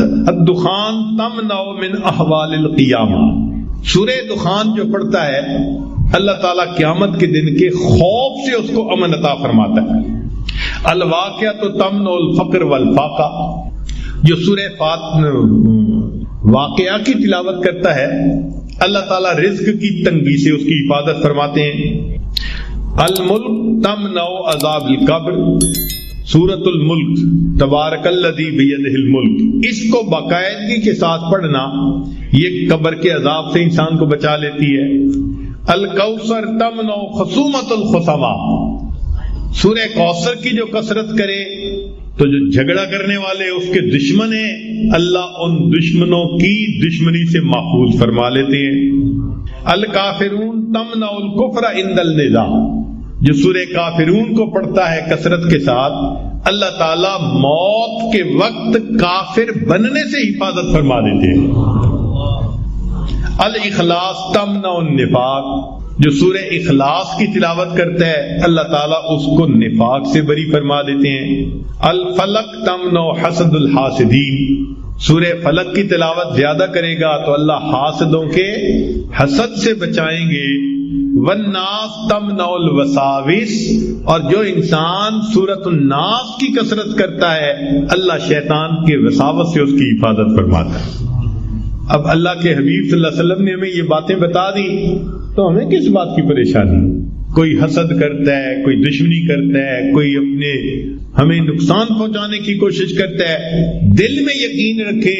الدخان تمنع من احوال القیامہ، سورہ دخان جو پڑھتا ہے اللہ تعالیٰ قیامت کے دن کے خوف سے اس کو امن عطا فرماتا ہے۔ الواقعۃ تمنع الفقر والفاقہ، جو سورہ واقعہ کی تلاوت کرتا ہے اللہ تعالیٰ رزق کی تنگی سے اس کی حفاظت فرماتے ہیں۔ الملک تمنع عذاب القبر، سورۃ الملک تبارک الذی بیدہ الملک، اس کو باقاعدگی کے ساتھ پڑھنا یہ قبر کے عذاب سے انسان کو بچا لیتی ہے۔ الکوثر تمنع خصومۃ الخصما، سورہ کوثر کی جو کثرت کرے تو جو جھگڑا کرنے والے اس کے دشمن ہیں اللہ ان دشمنوں کی دشمنی سے محفوظ فرما لیتے ہیں۔ الکافرون تمنع الکفر عند النزاع، جو سورہ کافرون کو پڑھتا ہے کثرت کے ساتھ اللہ تعالیٰ موت کے وقت کافر بننے سے حفاظت فرما دیتے ہیں۔ الاخلاص تمنع النفاق، جو سورہ اخلاص کی تلاوت کرتا ہے اللہ تعالیٰ اس کو نفاق سے بری فرما دیتے ہیں۔ الفلق تمنع حسد الحاسدین، سورہ فلق کی تلاوت زیادہ کرے گا تو اللہ حاسدوں کے حسد سے بچائیں گے۔ والناس تمنع الوساوس، اور جو انسان سورۃ الناس کی کثرت کرتا ہے اللہ شیطان کے وساوس سے اس کی حفاظت فرماتا ہے۔ اب اللہ کے حبیب صلی اللہ علیہ وسلم نے ہمیں یہ باتیں بتا دی تو ہمیں کس بات کی پریشانی؟ کوئی حسد کرتا ہے، کوئی دشمنی کرتا ہے، کوئی اپنے ہمیں نقصان پہنچانے کی کوشش کرتا ہے، دل میں یقین رکھے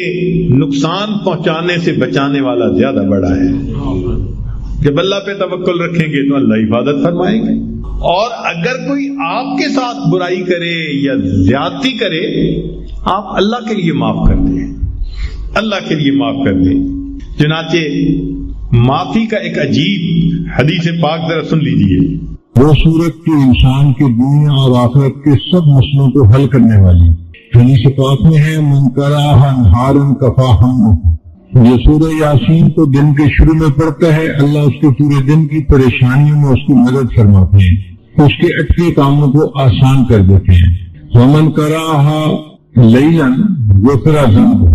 نقصان پہنچانے سے بچانے والا زیادہ بڑا ہے۔ جب اللہ پہ توکل رکھیں گے تو اللہ حفاظت فرمائیں گے، اور اگر کوئی آپ کے ساتھ برائی کرے یا زیادتی کرے آپ اللہ کے لیے معاف کر دیں، اللہ کے لیے معاف کر دیں۔ چنانچہ معافی کا ایک عجیب حدیث پاک ذرا سن لیجئے۔ وہ صورت کے انسان کے دنیا اور آخرت کے سب مسئلوں کو حل کرنے والی حدیث پاک میں ہے، من قرأ نہارا کفا ہمہ، جو سورہ یاسین کو دن کے شروع میں پڑھتا ہے اللہ اس کے پورے دن کی پریشانیوں میں اس کی مدد فرماتے ہیں، اس کے اٹکے کاموں کو آسان کر دیتے ہیں۔ ومن قرأھا لیلا غفر ذنبہ،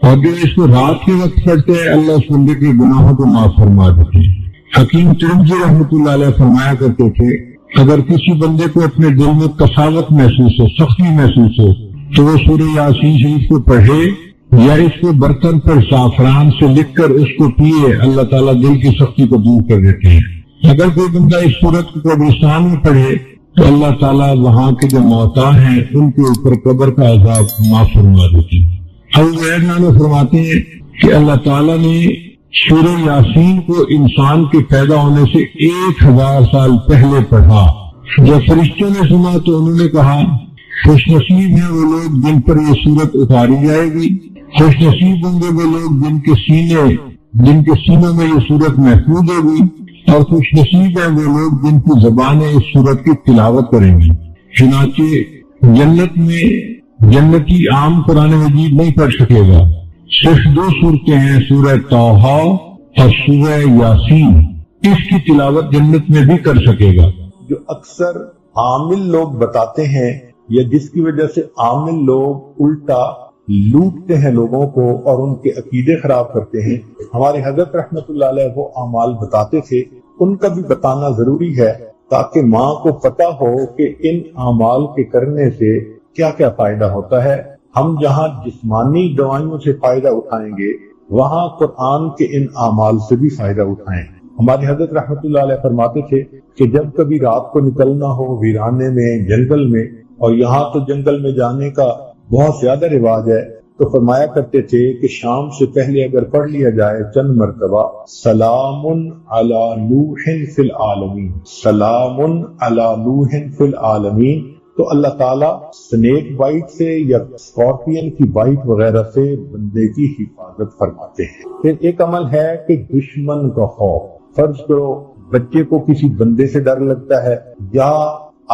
اور جو اس کو رات کے وقت پڑھتے ہیں اللہ اس بندے کے گناہوں کو معاف فرما دیتے ہیں۔ حکیم ترمذی رحمۃ اللہ علیہ فرمایا کرتے تھے اگر کسی بندے کو اپنے دل میں کساوت محسوس ہو، سختی محسوس ہو تو وہ سورہ یاسین شریف کو پڑھے یا اس کو برتن پر زعفران سے لکھ کر اس کو پیے، اللہ تعالیٰ دل کی سختی کو دور کر دیتے ہیں۔ اگر کوئی بندہ اس صورت کو قبرستان میں پڑھے تو اللہ تعالیٰ وہاں کے جو موتا ہیں ان کے اوپر قبر کا عذاب معاف فرما دیتے ہیں۔ فرماتے ہیں کہ اللہ تعالیٰ نے سورہ یاسین کو انسان کے پیدا ہونے سے 1000 سال پہلے پڑھا۔ جب فرشتوں نے سنا تو انہوں نے کہا خوش نصیب ہیں وہ لوگ جن پر یہ سورت اتاری جائے گی، خوش نصیب ہوں گے وہ لوگ جن کے سینوں میں یہ سورت محفوظ ہوگی، اور خوش نصیب ہیں وہ لوگ جن کی زبانیں اس سورت کی تلاوت کریں گی۔ چنانچہ جنت میں جنتی عام قرآن مجید نہیں پڑھ سکے گا، صرف 2 صورتیں ہیں، سورہ طٰہٰ اور سورہ یاسین، اس کی تلاوت جنت میں بھی کر سکے گا۔ جو اکثر عامل لوگ بتاتے ہیں یا جس کی وجہ سے عامل لوگ الٹا لوٹتے ہیں لوگوں کو اور ان کے عقیدے خراب کرتے ہیں، ہمارے حضرت رحمت اللہ علیہ وہ اعمال بتاتے تھے، ان کا بھی بتانا ضروری ہے تاکہ ماں کو پتہ ہو کہ ان اعمال کے کرنے سے کیا کیا فائدہ ہوتا ہے۔ ہم جہاں جسمانی دوائیوں سے فائدہ اٹھائیں گے وہاں قرآن کے ان اعمال سے بھی فائدہ اٹھائیں۔ ہمارے حضرت رحمت اللہ علیہ فرماتے تھے کہ جب کبھی رات کو نکلنا ہو ویرانے میں، جنگل میں، اور یہاں تو جنگل میں جانے کا بہت زیادہ رواج ہے، تو فرمایا کرتے تھے کہ شام سے پہلے اگر پڑھ لیا جائے چند مرتبہ سلام علی نوح فی العالمین، سلام علی نوح فی العالمین، تو اللہ تعالیٰ سنیک بائٹ سے یا اسکارپین کی بائٹ وغیرہ سے بندے کی حفاظت فرماتے ہیں۔ پھر ایک عمل ہے کہ دشمن کا خوف، فرض کرو بچے کو کسی بندے سے ڈر لگتا ہے، یا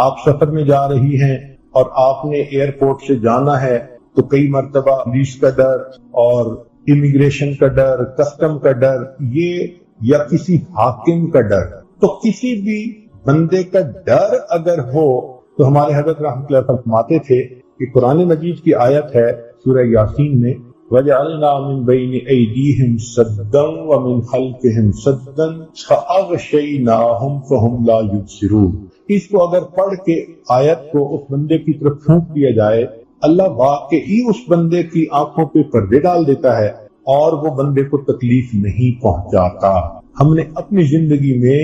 آپ سفر میں جا رہی ہیں اور آپ نے ایئرپورٹ سے جانا ہے تو کئی مرتبہ پولیس کا ڈر اور امیگریشن کا ڈر، کسٹم کا ڈر، یہ یا کسی حاکم کا ڈر، تو کسی بھی بندے کا ڈر اگر ہو تو ہمارے حضرت رحمۃ اللہ فرماتے تھے کہ قرآن مجید کی آیت ہے سورہ یاسین میں وجعلنا من بین ایدیہم سدا ومن خلفہم سدا فاغشیناہم فہم لا یبصرون. اس کو اگر پڑھ کے آیت کو اس بندے کی طرف پھونک دیا جائے، اللہ واقعی اس بندے کی آنکھوں پہ پردے ڈال دیتا ہے اور وہ بندے کو تکلیف نہیں پہنچاتا. ہم نے اپنی زندگی میں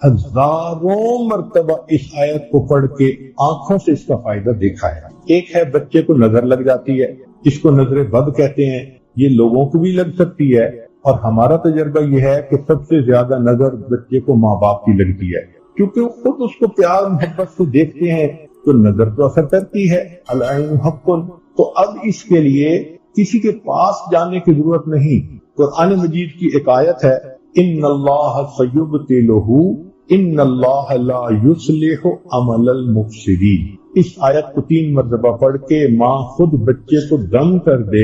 ہزاروں مرتبہ اس آیت کو پڑھ کے آنکھوں سے اس کا فائدہ دیکھا ہے. ایک ہے بچے کو نظر لگ جاتی ہے، اس کو نظر بد کہتے ہیں، یہ لوگوں کو بھی لگ سکتی ہے، اور ہمارا تجربہ یہ ہے کہ سب سے زیادہ نظر بچے کو ماں باپ کی لگتی ہے، کیونکہ وہ خود اس کو پیار محبت سے دیکھتے ہیں تو نظر تو اثر کرتی ہے. العین حق. تو اب اس کے لیے کسی کے پاس جانے کی ضرورت نہیں. قرآن مجید کی ایک آیت ہے، ان اللہ سیبطلہ ان اللہ لا یصلح عمل المفسدین. اس آیت کو 3 مرتبہ پڑھ کے ماں خود بچے کو دم کر دے،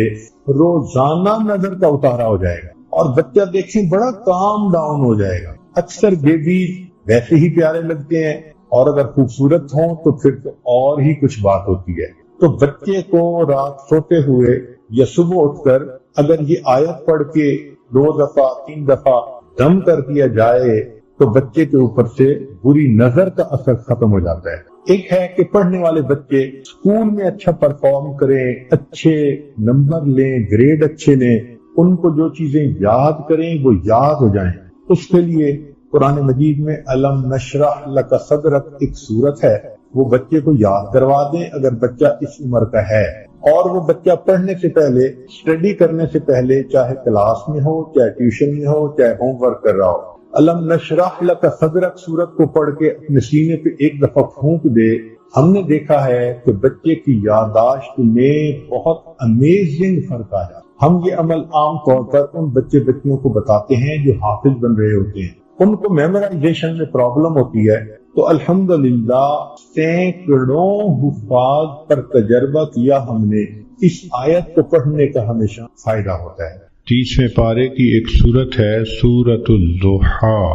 روزانہ نظر کا اتارا ہو جائے گا اور بچہ دیکھیں بڑا کام ڈاؤن ہو جائے گا. اکثر بیبی ویسے ہی پیارے لگتے ہیں اور اگر خوبصورت ہوں تو پھر تو اور ہی کچھ بات ہوتی ہے. تو بچے کو رات سوتے ہوئے یا صبح اٹھ کر اگر یہ آیت پڑھ کے 2 دفعہ 3 دفعہ دم کر دیا جائے تو بچے کے اوپر سے بری نظر کا اثر ختم ہو جاتا ہے. ایک ہے کہ پڑھنے والے بچے اسکول میں اچھا پرفارم کریں، اچھے نمبر لیں، گریڈ اچھے لیں، ان کو جو چیزیں یاد کریں وہ یاد ہو جائیں. اس کے لیے قرآن مجید میں الم نشرح لک صدرک ایک سورت ہے، وہ بچے کو یاد کروا دیں اگر بچہ اس عمر کا ہے. اور وہ بچہ پڑھنے سے پہلے، اسٹڈی کرنے سے پہلے، چاہے کلاس میں ہو، چاہے ٹیوشن میں ہو، چاہے ہوم ورک کر رہا ہو، الم نشرح لک صدرک سورت کو پڑھ کے اپنے سینے پہ ایک دفعہ پھونک دے. ہم نے دیکھا ہے کہ بچے کی یادداشت میں بہت امیزنگ فرق آیا. ہم یہ عمل عام طور پر ان بچیوں کو بتاتے ہیں جو حافظ بن رہے ہوتے ہیں، ان کو میمورائزیشن میں پرابلم ہوتی ہے. تو الحمدللہ سینکڑوں حفاظ پر تجربہ کیا ہم نے، اس آیت کو پڑھنے کا ہمیشہ فائدہ ہوتا ہے. 30ویں پارے کی ایک سورت ہے سورۃ الضحیٰ.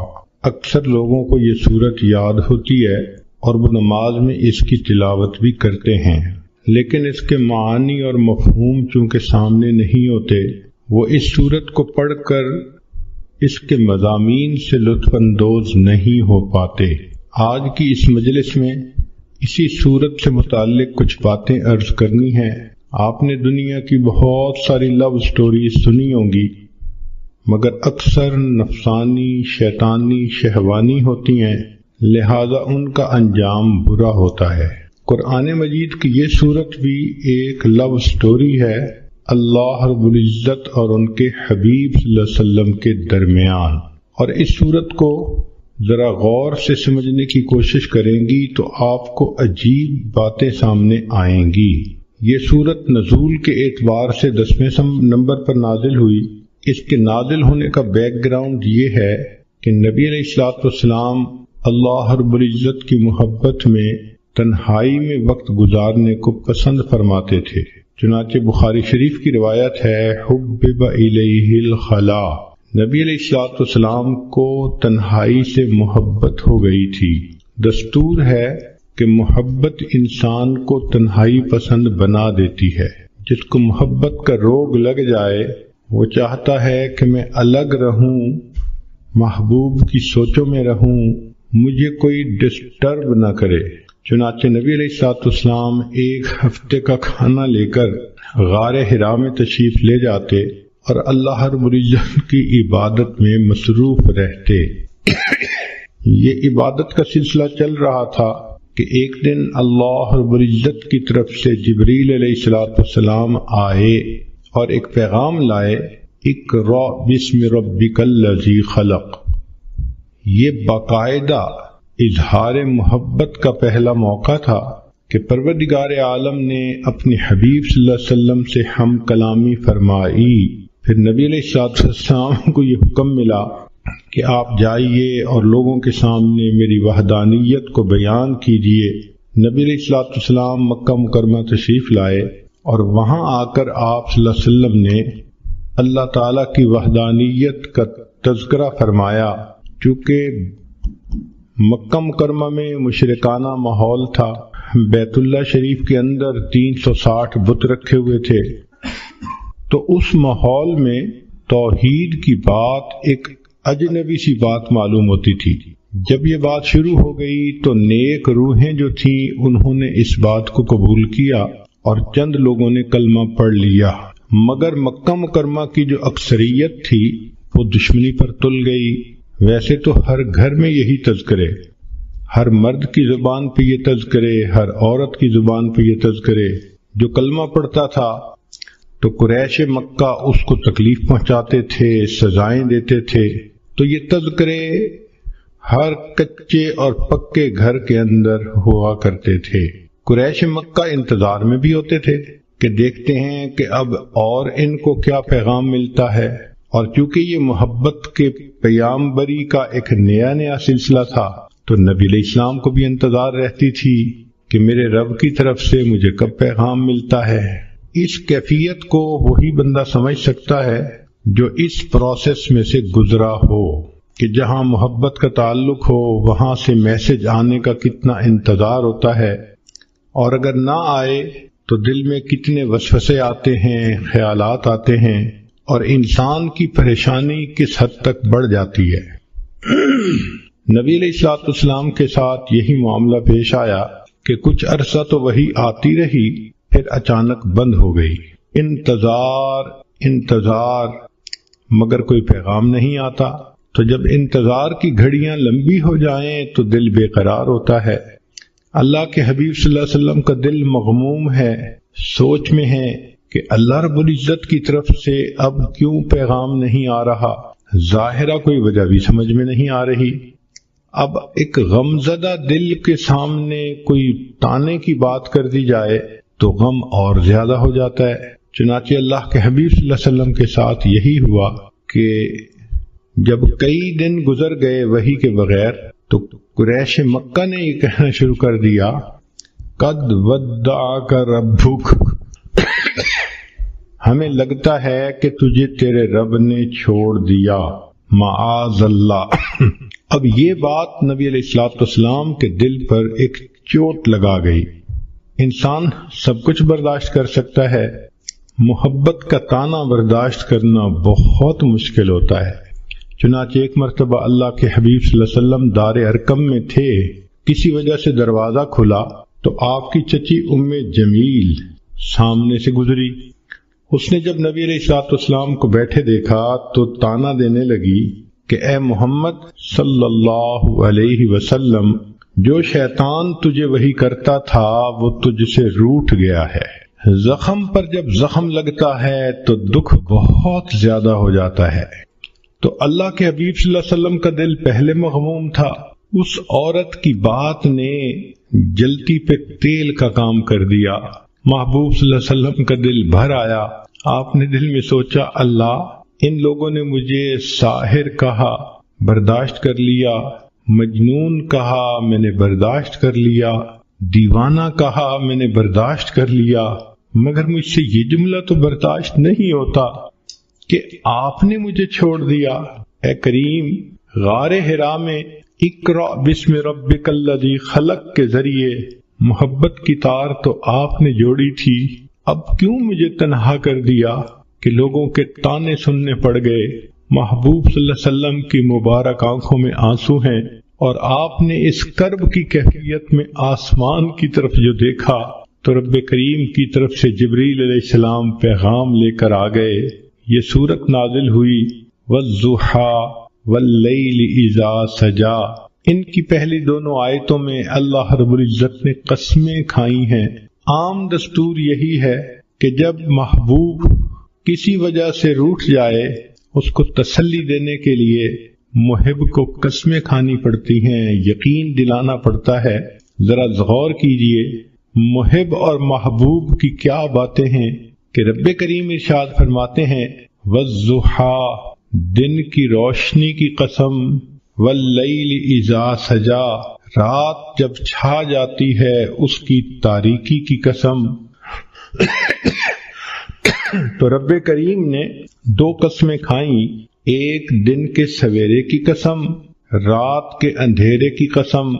اکثر لوگوں کو یہ سورت یاد ہوتی ہے اور وہ نماز میں اس کی تلاوت بھی کرتے ہیں، لیکن اس کے معنی اور مفہوم چونکہ سامنے نہیں ہوتے، وہ اس سورت کو پڑھ کر اس کے مضامین سے لطف اندوز نہیں ہو پاتے. آج کی اس مجلس میں اسی سورت سے متعلق کچھ باتیں عرض کرنی ہیں. آپ نے دنیا کی بہت ساری لو سٹوریز سنی ہوں گی، مگر اکثر نفسانی، شیطانی، شہوانی ہوتی ہیں، لہذا ان کا انجام برا ہوتا ہے. قرآن مجید کی یہ سورت بھی ایک لو سٹوری ہے اللہ رب العزت اور ان کے حبیب صلی اللہ علیہ وسلم کے درمیان. اور اس سورت کو ذرا غور سے سمجھنے کی کوشش کریں گی تو آپ کو عجیب باتیں سامنے آئیں گی. یہ سورت نزول کے اعتبار سے 10ویں نمبر پر نازل ہوئی. اس کے نازل ہونے کا بیک گراؤنڈ یہ ہے کہ نبی علیہ الصلوۃ والسلام اللہ رب العزت کی محبت میں تنہائی میں وقت گزارنے کو پسند فرماتے تھے. چنانچہ بخاری شریف کی روایت ہے حبب الیہ الخلا، نبی علیہ الصلوۃ والسلام کو تنہائی سے محبت ہو گئی تھی. دستور ہے کہ محبت انسان کو تنہائی پسند بنا دیتی ہے. جس کو محبت کا روگ لگ جائے وہ چاہتا ہے کہ میں الگ رہوں، محبوب کی سوچوں میں رہوں، مجھے کوئی ڈسٹرب نہ کرے. چنانچہ نبی علیہ الصلوۃ والسلام 1 ہفتے کا کھانا لے کر غار حرا میں تشریف لے جاتے اور اللہ رب العزت کی عبادت میں مصروف رہتے. یہ عبادت کا سلسلہ چل رہا تھا کہ ایک دن اللہ رب العزت کی طرف سے جبریل علیہ الصلوۃ والسلام آئے اور ایک پیغام لائے، اقرأ بسم ربک الذی خلق. یہ باقاعدہ اظہار محبت کا پہلا موقع تھا کہ پروردگار عالم نے اپنے حبیب صلی اللہ علیہ وسلم سے ہم کلامی فرمائی. پھر نبی علیہ الصلوۃ والسلام کو یہ حکم ملا کہ آپ جائیے اور لوگوں کے سامنے میری وحدانیت کو بیان کیجیے. نبی علیہ الصلوۃ والسلام مکہ مکرمہ تشریف لائے اور وہاں آ کر آپ صلی اللہ علیہ وسلم نے اللہ تعالیٰ کی وحدانیت کا تذکرہ فرمایا. چونکہ مکہ مکرمہ میں مشرکانہ ماحول تھا، بیت اللہ شریف کے اندر 360 بت رکھے ہوئے تھے، تو اس ماحول میں توحید کی بات ایک اجنبی سی بات معلوم ہوتی تھی۔ جب یہ بات شروع ہو گئی تو نیک روحیں جو تھیں انہوں نے اس بات کو قبول کیا اور چند لوگوں نے کلمہ پڑھ لیا، مگر مکہ مکرمہ کی جو اکثریت تھی وہ دشمنی پر تل گئی۔ ویسے تو ہر گھر میں یہی تذکرے، ہر مرد کی زبان پہ یہ تذکرے، ہر عورت کی زبان پہ یہ تذکرے، جو کلمہ پڑھتا تھا تو قریش مکہ اس کو تکلیف پہنچاتے تھے، سزائیں دیتے تھے، تو یہ تذکرے ہر کچے اور پکے گھر کے اندر ہوا کرتے تھے۔ قریش مکہ انتظار میں بھی ہوتے تھے کہ دیکھتے ہیں کہ اب اور ان کو کیا پیغام ملتا ہے، اور چونکہ یہ محبت کے پیامبری کا ایک نیا سلسلہ تھا تو نبی علیہ السلام کو بھی انتظار رہتی تھی کہ میرے رب کی طرف سے مجھے کب پیغام ملتا ہے۔ اس کیفیت کو وہی بندہ سمجھ سکتا ہے جو اس پروسیس میں سے گزرا ہو کہ جہاں محبت کا تعلق ہو وہاں سے میسج آنے کا کتنا انتظار ہوتا ہے، اور اگر نہ آئے تو دل میں کتنے وسوسے آتے ہیں، خیالات آتے ہیں، اور انسان کی پریشانی کس حد تک بڑھ جاتی ہے۔ نبی علیہ السلام کے ساتھ یہی معاملہ پیش آیا کہ کچھ عرصہ تو وہی آتی رہی، پھر اچانک بند ہو گئی۔ انتظار مگر کوئی پیغام نہیں آتا، تو جب انتظار کی گھڑیاں لمبی ہو جائیں تو دل بے قرار ہوتا ہے۔ اللہ کے حبیب صلی اللہ علیہ وسلم کا دل مغموم ہے، سوچ میں ہے کہ اللہ رب العزت کی طرف سے اب کیوں پیغام نہیں آ رہا، ظاہرہ کوئی وجہ بھی سمجھ میں نہیں آ رہی۔ اب ایک غمزدہ دل کے سامنے کوئی تانے کی بات کر دی جائے تو غم اور زیادہ ہو جاتا ہے۔ چنانچہ اللہ کے حبیب صلی اللہ علیہ وسلم کے ساتھ یہی ہوا کہ جب کئی دن گزر گئے وحی کے بغیر تو قریش مکہ نے یہ کہنا شروع کر دیا، قد ودعک ربک، ہمیں لگتا ہے کہ تجھے تیرے رب نے چھوڑ دیا، معاذ اللہ۔ اب یہ بات نبی علیہ السلام کے دل پر ایک چوٹ لگا گئی۔ انسان سب کچھ برداشت کر سکتا ہے، محبت کا تانا برداشت کرنا بہت مشکل ہوتا ہے۔ چنانچہ ایک مرتبہ اللہ کے حبیب صلی اللہ علیہ وسلم دار ارقم میں تھے، کسی وجہ سے دروازہ کھلا تو آپ کی چچی ام جمیل سامنے سے گزری۔ اس نے جب نبی علیہ السلام کو بیٹھے دیکھا تو تانا دینے لگی کہ اے محمد صلی اللہ علیہ وسلم، جو شیطان تجھے وہی کرتا تھا وہ تجھ سے روٹھ گیا ہے۔ زخم پر جب زخم لگتا ہے تو دکھ بہت زیادہ ہو جاتا ہے۔ تو اللہ کے حبیب صلی اللہ علیہ وسلم کا دل پہلے مغموم تھا، اس عورت کی بات نے جلتی پہ تیل کا کام کر دیا۔ محبوب صلی اللہ علیہ وسلم کا دل بھر آیا۔ آپ نے دل میں سوچا، اللہ، ان لوگوں نے مجھے ساحر کہا، برداشت کر لیا، مجنون کہا، میں نے برداشت کر لیا، دیوانہ کہا، میں نے برداشت کر لیا، مگر مجھ سے یہ جملہ تو برداشت نہیں ہوتا کہ آپ نے مجھے چھوڑ دیا۔ اے کریم، غار حرا میں اقرأ بسم ربک الذی خلق کے ذریعے محبت کی تار تو آپ نے جوڑی تھی، اب کیوں مجھے تنہا کر دیا کہ لوگوں کے تانے سننے پڑ گئے۔ محبوب صلی اللہ علیہ وسلم کی مبارک آنکھوں میں آنسو ہیں، اور آپ نے اس کرب کی کیفیت میں آسمان کی طرف جو دیکھا تو رب کریم کی طرف سے جبریل علیہ السلام پیغام لے کر آ گئے۔ یہ سورت نازل ہوئی والضحیٰ واللیل اذا سجا۔ ان کی پہلی دونوں آیتوں میں اللہ رب العزت نے قسمیں کھائی ہیں۔ عام دستور یہی ہے کہ جب محبوب کسی وجہ سے روٹھ جائے اس کو تسلی دینے کے لیے محب کو قسمیں کھانی پڑتی ہیں، یقین دلانا پڑتا ہے۔ ذرا غور کیجئے محب اور محبوب کی کیا باتیں ہیں کہ رب کریم ارشاد فرماتے ہیں والضحیٰ، دن کی روشنی کی قسم، واللیل اذا سجا، رات جب چھا جاتی ہے اس کی تاریکی کی قسم۔ تو رب کریم نے دو قسمیں کھائیں، ایک دن کے سویرے کی قسم، رات کے اندھیرے کی قسم،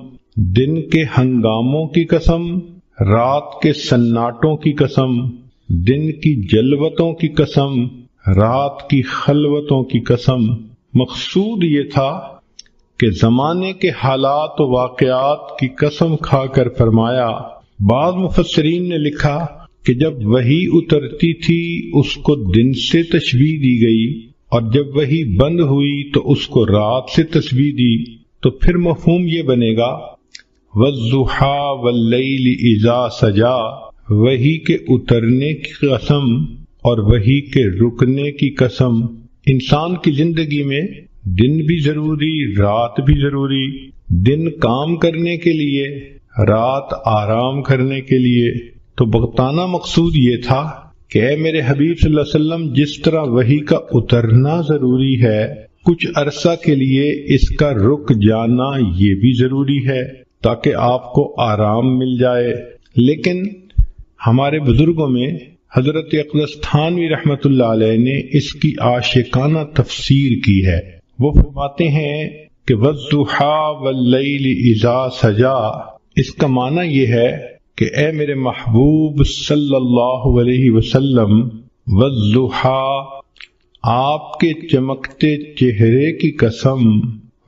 دن کے ہنگاموں کی قسم، رات کے سناٹوں کی قسم۔ دن کی جلوتوں کی قسم، رات کی خلوتوں کی قسم۔ مقصود یہ تھا کہ زمانے کے حالات و واقعات کی قسم کھا کر فرمایا۔ بعض مفسرین نے لکھا کہ جب وحی اترتی تھی اس کو دن سے تشبیہ دی گئی، اور جب وحی بند ہوئی تو اس کو رات سے تشبیہ دی، تو پھر مفہوم یہ بنے گا وَالضُّحَىٰ وَاللَّيْلِ إِذَا سَجَىٰ، وحی کے اترنے کی قسم اور وحی کے رکنے کی قسم۔ انسان کی زندگی میں دن بھی ضروری، رات بھی ضروری، دن کام کرنے کے لیے، رات آرام کرنے کے لیے۔ تو بغتانہ مقصود یہ تھا کہ اے میرے حبیب صلی اللہ علیہ وسلم، جس طرح وحی کا اترنا ضروری ہے، کچھ عرصہ کے لیے اس کا رک جانا یہ بھی ضروری ہے تاکہ آپ کو آرام مل جائے۔ لیکن ہمارے بزرگوں میں حضرت اقدس تھانوی رحمۃ اللہ علیہ نے اس کی عاشقانہ تفسیر کی ہے۔ وہ فرماتے ہیں کہ وَالضُّحَىٰ وَاللَّيْلِ إِذَا سَجَىٰ، اس کا معنی یہ ہے کہ اے میرے محبوب صلی اللہ علیہ وسلم، وَالضُّحَىٰ، آپ کے چمکتے چہرے کی قسم،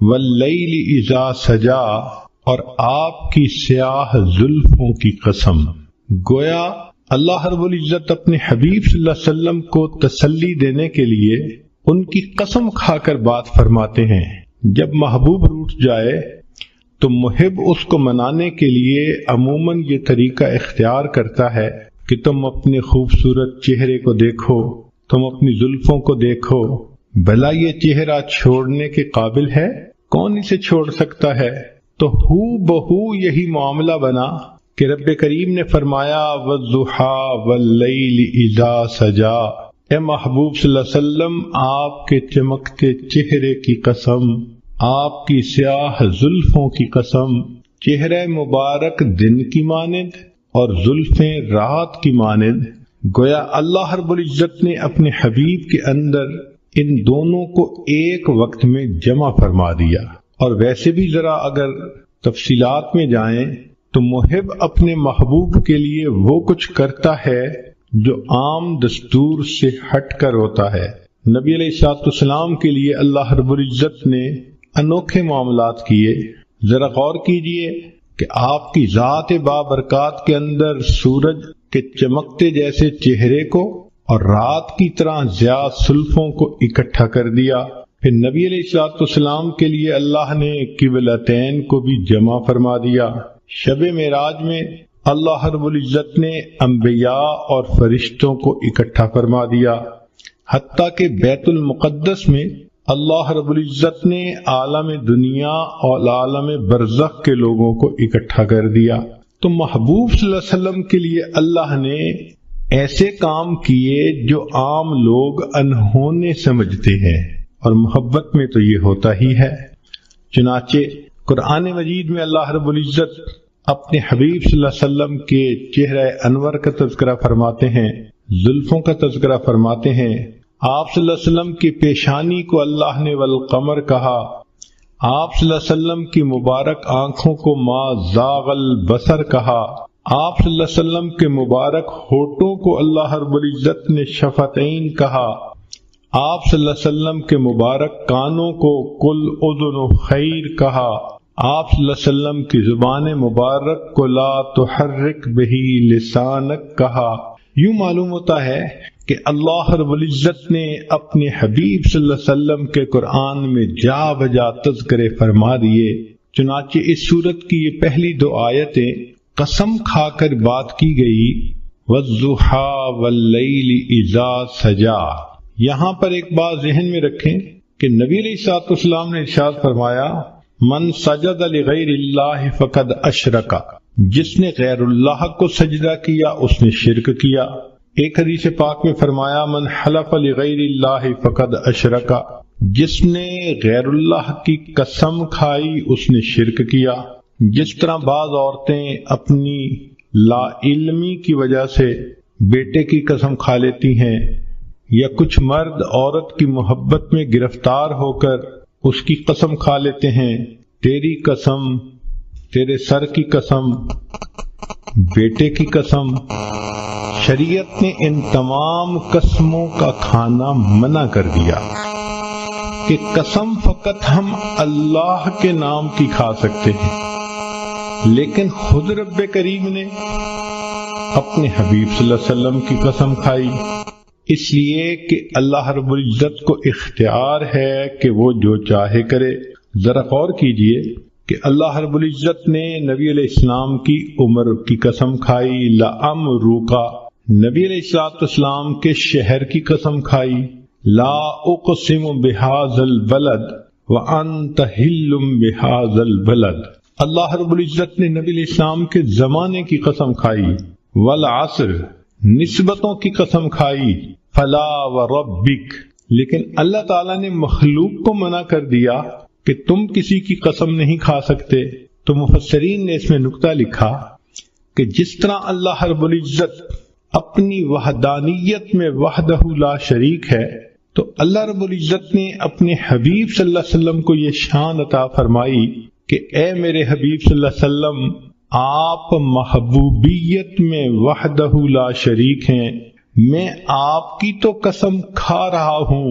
وَاللَّيْلِ إِذَا سَجَىٰ، اور آپ کی سیاہ زلفوں کی قسم۔ گویا اللہ رب العزت اپنے حبیب صلی اللہ علیہ وسلم کو تسلی دینے کے لیے ان کی قسم کھا کر بات فرماتے ہیں۔ جب محبوب روٹھ جائے تو محب اس کو منانے کے لیے عموماً یہ طریقہ اختیار کرتا ہے کہ تم اپنے خوبصورت چہرے کو دیکھو، تم اپنی زلفوں کو دیکھو، بھلا یہ چہرہ چھوڑنے کے قابل ہے؟ کون اسے چھوڑ سکتا ہے؟ تو ہو بہو یہی معاملہ بنا کہ رب کریم نے فرمایا وَالضُّحَىٰ وَاللَّيْلِ إِذَا سَجَىٰ، اے محبوب صلی اللہ علیہ وسلم، آپ کے چمکتے چہرے کی قسم، آپ کی سیاہ زلفوں کی قسم۔ چہرہ مبارک دن کی مانند اور زلفیں رات کی مانند۔ گویا اللہ رب العزت نے اپنے حبیب کے اندر ان دونوں کو ایک وقت میں جمع فرما دیا۔ اور ویسے بھی ذرا اگر تفصیلات میں جائیں تو محب اپنے محبوب کے لیے وہ کچھ کرتا ہے جو عام دستور سے ہٹ کر ہوتا ہے۔ نبی علیہ الصلوۃ والسلام کے لیے اللہ رب العزت نے انوکھے معاملات کیے۔ ذرا غور کیجئے کہ آپ کی ذات بابرکات کے اندر سورج کے چمکتے جیسے چہرے کو اور رات کی طرح ضیاء زلفوں کو اکٹھا کر دیا۔ پھر نبی علیہ الصلوۃ والسلام کے لیے اللہ نے قبلتین کو بھی جمع فرما دیا۔ شب معراج میں اللہ رب العزت نے انبیاء اور فرشتوں کو اکٹھا فرما دیا، حتیٰ کہ بیت المقدس میں اللہ رب العزت نے عالم دنیا اور عالم برزخ کے لوگوں کو اکٹھا کر دیا۔ تو محبوب صلی اللہ علیہ وسلم کے لیے اللہ نے ایسے کام کیے جو عام لوگ انہونے سمجھتے ہیں، اور محبت میں تو یہ ہوتا ہی ہے۔ چنانچہ قرآن مجید میں اللہ رب العزت اپنے حبیب صلی اللہ علیہ وسلم کے چہرہ انور کا تذکرہ فرماتے ہیں، زلفوں کا تذکرہ فرماتے ہیں۔ آپ صلی اللہ علیہ وسلم کی پیشانی کو اللہ نے والقمر کہا، آپ صلی اللہ علیہ وسلم کی مبارک آنکھوں کو ما زاغ البصر کہا، آپ صلی اللہ علیہ وسلم کے مبارک ہونٹوں کو اللہ رب العزت نے شفتین کہا، آپ صلی اللہ علیہ وسلم کے مبارک کانوں کو قل اذن خیر کہا، آپ صلی اللہ علیہ وسلم کی زبان مبارک کو لا تحرک بہی لسانک کہا۔ یوں معلوم ہوتا ہے کہ اللہ رب العزت نے اپنے حبیب صلی اللہ علیہ وسلم کے قرآن میں جا بجا تذکرے فرما دیے۔ چنانچہ اس سورت کی یہ پہلی دو آیتیں قسم کھا کر بات کی گئی، وَالضُّحَىٰ وَاللَّيْلِ إِذَا سَجَىٰ۔ یہاں پر ایک بات ذہن میں رکھیں کہ نبی علیہ الصلوۃ والسلام نے ارشاد فرمایا من سجد لغیر اللہ فقد اشرک، جس نے غیر اللہ کو سجدہ کیا اس نے شرک کیا۔ ایک حدیث پاک میں فرمایا من حلف لغیر اللہ فقد اشرک، جس نے غیر اللہ کی قسم کھائی اس نے شرک کیا۔ جس طرح بعض عورتیں اپنی لا علمی کی وجہ سے بیٹے کی قسم کھا لیتی ہیں، یا کچھ مرد عورت کی محبت میں گرفتار ہو کر اس کی قسم کھا لیتے ہیں، تیری قسم، تیرے سر کی قسم، بیٹے کی قسم، شریعت نے ان تمام قسموں کا کھانا منع کر دیا کہ قسم فقط ہم اللہ کے نام کی کھا سکتے ہیں، لیکن خود رب کریم نے اپنے حبیب صلی اللہ علیہ وسلم کی قسم کھائی، اس لیے کہ اللہ رب العزت کو اختیار ہے کہ وہ جو چاہے کرے۔ ذرا غور کیجئے کہ اللہ رب العزت نے نبی علیہ السلام کی عمر کی قسم کھائی، لَأَمْرُكَ، نبی علیہ السلام کے شہر کی قسم کھائی، لا اقسم بهذا البلد وانت حل بهذا البلد، اللہ رب العزت نے نبی علیہ السلام کے زمانے کی قسم کھائی، والعصر، نسبتوں کی قسم کھائی، فلا وربک، لیکن اللہ تعالیٰ نے مخلوق کو منع کر دیا کہ تم کسی کی قسم نہیں کھا سکتے۔ تو مفسرین نے اس میں نکتہ لکھا کہ جس طرح اللہ رب العزت اپنی وحدانیت میں وحدہ لا شریک ہے، تو اللہ رب العزت نے اپنے حبیب صلی اللہ علیہ وسلم کو یہ شان عطا فرمائی کہ اے میرے حبیب صلی اللہ علیہ وسلم، آپ محبوبیت میں وحدہ لا شریک ہیں، میں آپ کی تو قسم کھا رہا ہوں،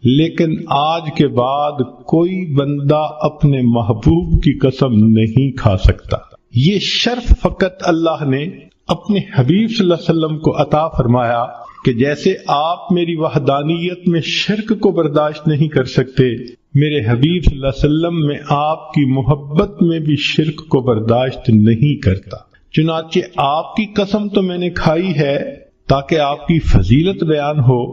لیکن آج کے بعد کوئی بندہ اپنے محبوب کی قسم نہیں کھا سکتا۔ یہ شرف فقط اللہ نے اپنے حبیب صلی اللہ علیہ وسلم کو عطا فرمایا کہ جیسے آپ میری وحدانیت میں شرک کو برداشت نہیں کر سکتے، میرے حبیب صلی اللہ علیہ وسلم میں آپ کی محبت میں بھی شرک کو برداشت نہیں کرتا۔ چنانچہ آپ کی قسم تو میں نے کھائی ہے تاکہ آپ کی فضیلت بیان ہو،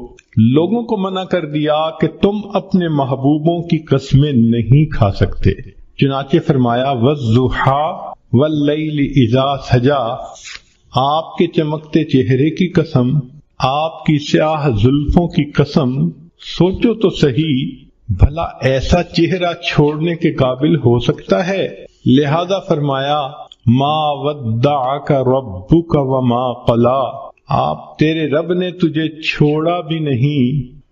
لوگوں کو منع کر دیا کہ تم اپنے محبوبوں کی قسمیں نہیں کھا سکتے۔ چنانچہ فرمایا وَالضُّحَىٰ وَاللَّيْلِ إِذَا سَجَىٰ، آپ کے چمکتے چہرے کی قسم، آپ کی سیاہ زلفوں کی قسم، سوچو تو صحیح بھلا ایسا چہرہ چھوڑنے کے قابل ہو سکتا ہے؟ لہذا فرمایا ما ودعک ربک وما قلا، آپ تیرے رب نے تجھے چھوڑا بھی نہیں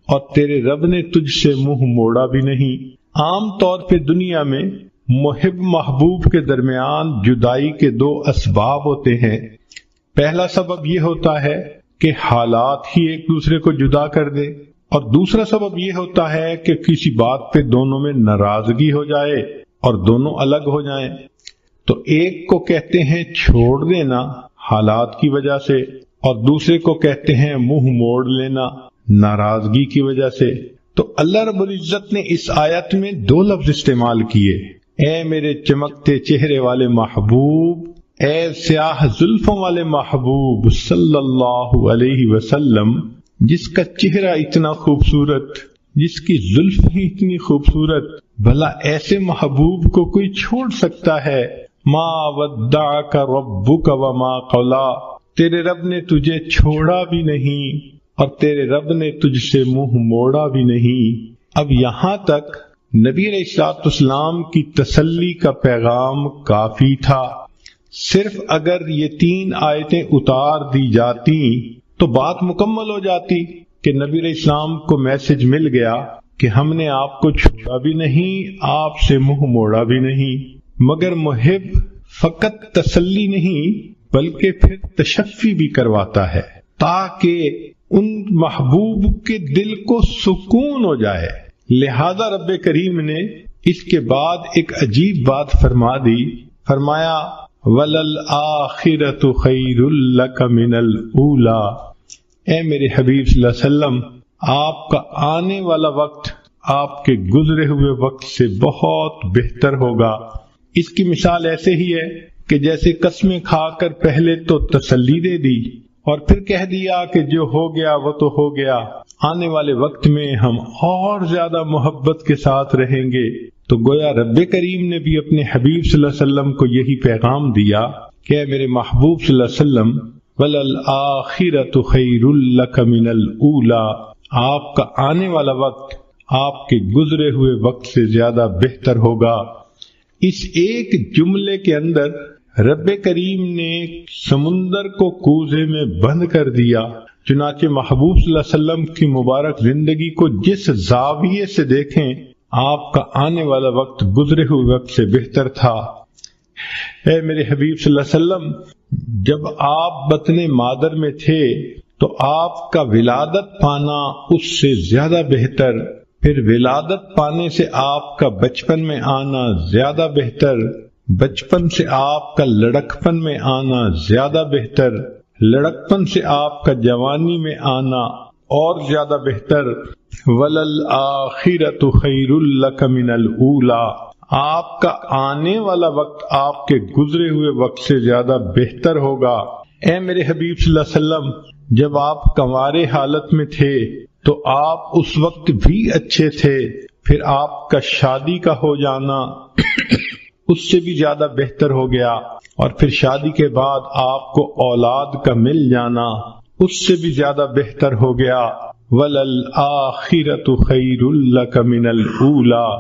اور تیرے رب نے تجھ سے منہ موڑا بھی نہیں۔ عام طور پہ دنیا میں محب محبوب کے درمیان جدائی کے دو اسباب ہوتے ہیں۔ پہلا سبب یہ ہوتا ہے کہ حالات ہی ایک دوسرے کو جدا کر دے، اور دوسرا سبب یہ ہوتا ہے کہ کسی بات پہ دونوں میں ناراضگی ہو جائے اور دونوں الگ ہو جائیں۔ تو ایک کو کہتے ہیں چھوڑ دینا حالات کی وجہ سے، اور دوسرے کو کہتے ہیں منہ موڑ لینا ناراضگی کی وجہ سے۔ تو اللہ رب العزت نے اس آیت میں دو لفظ استعمال کیے، اے میرے چمکتے چہرے والے محبوب، اے سیاہ زلفوں والے محبوب صلی اللہ علیہ وسلم، جس کا چہرہ اتنا خوبصورت، جس کی زلف ہی اتنی خوبصورت، بھلا ایسے محبوب کو کوئی چھوڑ سکتا ہے؟ ما ودعک ربک وما قلا، تیرے رب نے تجھے چھوڑا بھی نہیں اور تیرے رب نے تجھ سے منہ موڑا بھی نہیں۔ اب یہاں تک نبی علیہ السلام کی تسلی کا پیغام کافی تھا۔ صرف اگر یہ 3 آیتیں اتار دی جاتی تو بات مکمل ہو جاتی کہ نبی علیہ السلام کو میسج مل گیا کہ ہم نے آپ کو چھوڑا بھی نہیں، آپ سے منہ موڑا بھی نہیں۔ مگر محب فقط تسلی نہیں بلکہ پھر تشفی بھی کرواتا ہے تاکہ ان محبوب کے دل کو سکون ہو جائے۔ لہذا رب کریم نے اس کے بعد ایک عجیب بات فرما دی، فرمایا وَلَلْآخِرَةُ خَيْرٌ لَكَ مِنَ الْأُولَىٰ، اے میرے حبیب صلی اللہ علیہ وسلم، آپ کا آنے والا وقت آپ کے گزرے ہوئے وقت سے بہت بہتر ہوگا۔ اس کی مثال ایسے ہی ہے کہ جیسے قسمیں کھا کر پہلے تو تسلی دے دی اور پھر کہہ دیا کہ جو ہو گیا وہ تو ہو گیا، آنے والے وقت میں ہم اور زیادہ محبت کے ساتھ رہیں گے۔ تو گویا رب کریم نے بھی اپنے حبیب صلی اللہ علیہ وسلم کو یہی پیغام دیا کہ اے میرے محبوب صلی اللہ علیہ وسلم وَلَلْآخِرَةُ خَيْرٌ لَكَ مِنَ الْأُولَىٰ، آپ کا آنے والا وقت آپ کے گزرے ہوئے وقت سے زیادہ بہتر ہوگا۔ اس ایک جملے کے اندر رب کریم نے سمندر کو کوزے میں بند کر دیا۔ چنانچہ محبوب صلی اللہ علیہ وسلم کی مبارک زندگی کو جس زاویے سے دیکھیں، آپ کا آنے والا وقت گزرے ہوئے وقت سے بہتر تھا۔ اے میرے حبیب صلی اللہ علیہ وسلم، جب آپ بطن مادر میں تھے تو آپ کا ولادت پانا اس سے زیادہ بہتر، پھر ولادت پانے سے آپ کا بچپن میں آنا زیادہ بہتر، بچپن سے آپ کا لڑکپن میں آنا زیادہ بہتر، لڑکپن سے آپ کا جوانی میں آنا اور زیادہ بہتر، وَلَلْآخِرَةُ خَيْرٌ لَكَ مِنَ الْأُولَىٰ، آپ کا آنے والا وقت آپ کے گزرے ہوئے وقت سے زیادہ بہتر ہوگا۔ اے میرے حبیب صلی اللہ علیہ وسلم، جب آپ کنوارے حالت میں تھے تو آپ اس وقت بھی اچھے تھے، پھر آپ کا شادی کا ہو جانا اس سے بھی زیادہ بہتر ہو گیا، اور پھر شادی کے بعد آپ کو اولاد کا مل جانا اس سے بھی زیادہ بہتر ہو گیا۔ وَلَلْآخِرَةُ خَيْرٌ لَكَ مِنَ الْأُولَىٰ،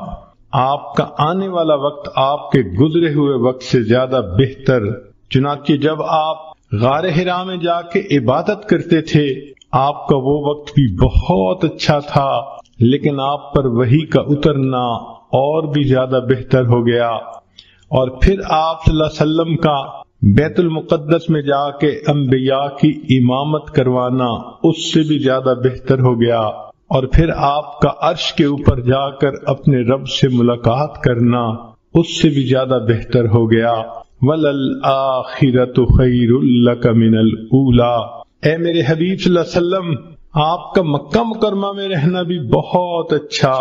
آپ کا آنے والا وقت آپ کے گزرے ہوئے وقت سے زیادہ بہتر۔ چنانچہ جب آپ غار حرا میں جا کے عبادت کرتے تھے آپ کا وہ وقت بھی بہت اچھا تھا، لیکن آپ پر وحی کا اترنا اور بھی زیادہ بہتر ہو گیا، اور پھر آپ صلی اللہ علیہ وسلم کا بیت المقدس میں جا کے انبیاء کی امامت کروانا اس سے بھی زیادہ بہتر ہو گیا، اور پھر آپ کا عرش کے اوپر جا کر اپنے رب سے ملاقات کرنا اس سے بھی زیادہ بہتر ہو گیا۔ وَلَلْآخِرَةُ خَيْرٌ لَكَ مِنَ الْأُولَىٰ، اے میرے حبیب صلی اللہ علیہ وسلم، آپ کا مکہ مکرمہ میں رہنا بھی بہت اچھا،